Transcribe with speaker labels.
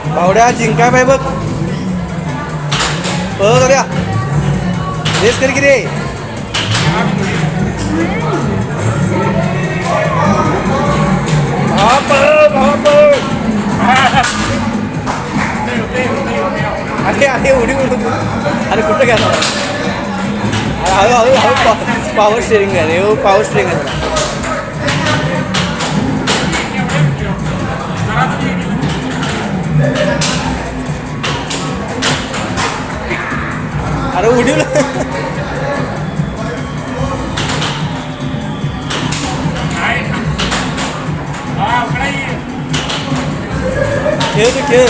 Speaker 1: भावड्या जिंकाय पाय बघ द्या रेस कर की रे अरे अरे उडी उडू अरे कुठं घ्या हळू हळू हळू पॉवर स्टेरिंग आहे रे पॉवर स्टेरिंग आहे अरे उडील खेळ तू खेळ